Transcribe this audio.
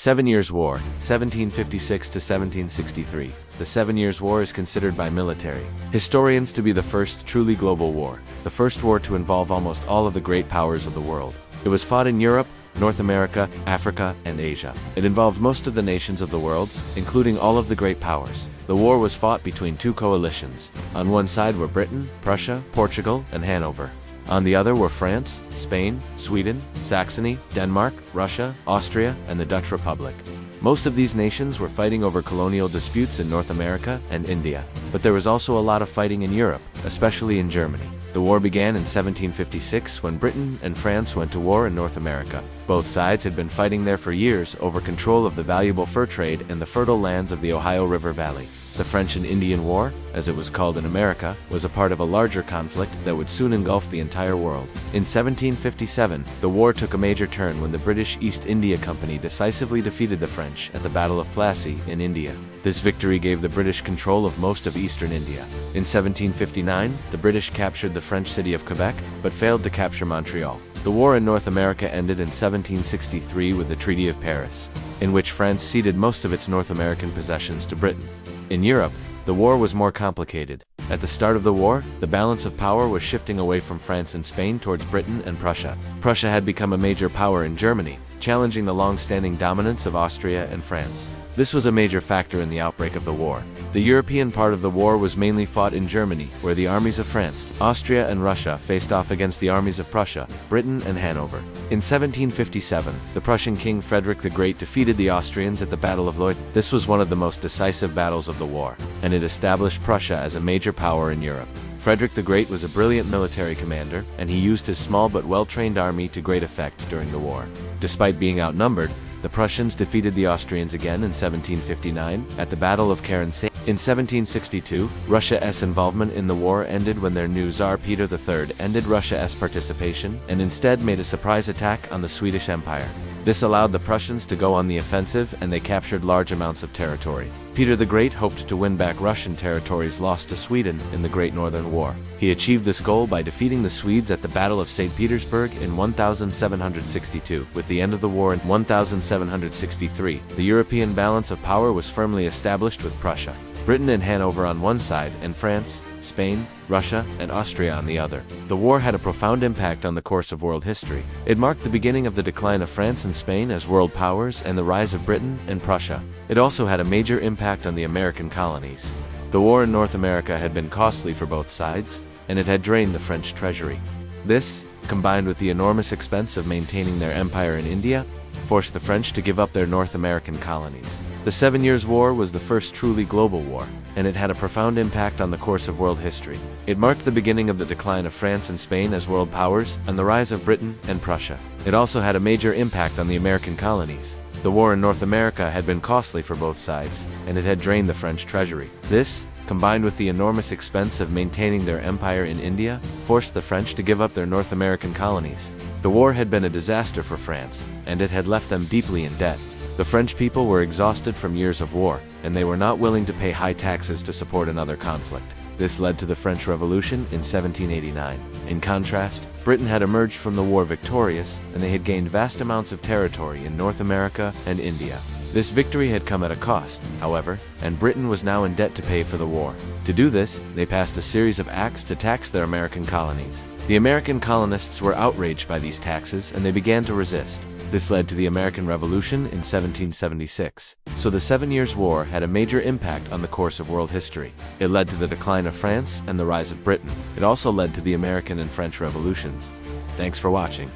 7 Years' War, 1756 to 1763. The 7 Years' War is considered by military historians to be the first truly global war, the first war to involve almost all of the great powers of the world. It was fought in Europe, North America, Africa, and Asia. It involved most of the nations of the world, including all of the great powers. The war was fought between two coalitions. On one side were Britain, Prussia, Portugal, and Hanover. On the other were France, Spain, Sweden, Saxony, Denmark, Russia, Austria, and the Dutch Republic. Most of these nations were fighting over colonial disputes in North America and India. But there was also a lot of fighting in Europe, especially in Germany. The war began in 1756 when Britain and France went to war in North America. Both sides had been fighting there for years over control of the valuable fur trade and the fertile lands of the Ohio River Valley. The French and Indian War, as it was called in America, was a part of a larger conflict that would soon engulf the entire world. In 1757, the war took a major turn when the British East India Company decisively defeated the French at the Battle of Plassey in India. This victory gave the British control of most of eastern India. In 1759, the British captured the French city of Quebec, but failed to capture Montreal. The war in North America ended in 1763 with the Treaty of Paris, in which France ceded most of its North American possessions to Britain. In Europe, the war was more complicated. At the start of the war, the balance of power was shifting away from France and Spain towards Britain and Prussia. Prussia had become a major power in Germany, challenging the long-standing dominance of Austria and France. This was a major factor in the outbreak of the war. The European part of the war was mainly fought in Germany, where the armies of France, Austria, and Russia faced off against the armies of Prussia, Britain, and Hanover. In 1757, the Prussian King Frederick the Great defeated the Austrians at the Battle of Leuthen. This was one of the most decisive battles of the war, and it established Prussia as a major power in Europe. Frederick the Great was a brilliant military commander, and he used his small but well-trained army to great effect during the war. Despite being outnumbered, the Prussians defeated the Austrians again in 1759 at the Battle of Karen-Sey. In 1762, Russia's involvement in the war ended when their new Tsar Peter III ended Russia's participation and instead made a surprise attack on the Swedish Empire. This allowed the Prussians to go on the offensive, and they captured large amounts of territory. Peter the Great hoped to win back Russian territories lost to Sweden in the Great Northern War. He achieved this goal by defeating the Swedes at the Battle of St. Petersburg in 1762. With the end of the war in 1763, the European balance of power was firmly established with Prussia, Britain and Hanover on one side, and France, Spain, Russia, and Austria on the other. The war had a profound impact on the course of world history. It marked the beginning of the decline of France and Spain as world powers and the rise of Britain and Prussia. It also had a major impact on the American colonies. The war in North America had been costly for both sides, and it had drained the French treasury. This, combined with the enormous expense of maintaining their empire in India, forced the French to give up their North American colonies. The 7 Years' War was the first truly global war, and it had a profound impact on the course of world history. It marked the beginning of the decline of France and Spain as world powers and the rise of Britain and Prussia. It also had a major impact on the American colonies. The war in North America had been costly for both sides, and it had drained the French treasury. This, combined with the enormous expense of maintaining their empire in India, forced the French to give up their North American colonies. The war had been a disaster for France, and it had left them deeply in debt. The French people were exhausted from years of war, and they were not willing to pay high taxes to support another conflict. This led to the French Revolution in 1789. In contrast, Britain had emerged from the war victorious, and they had gained vast amounts of territory in North America and India. This victory had come at a cost, however, and Britain was now in debt to pay for the war. To do this, they passed a series of acts to tax their American colonies. The American colonists were outraged by these taxes, and they began to resist. This led to the American Revolution in 1776. So the 7 Years' War had a major impact on the course of world history. It led to the decline of France and the rise of Britain. It also led to the American and French revolutions. Thanks for watching.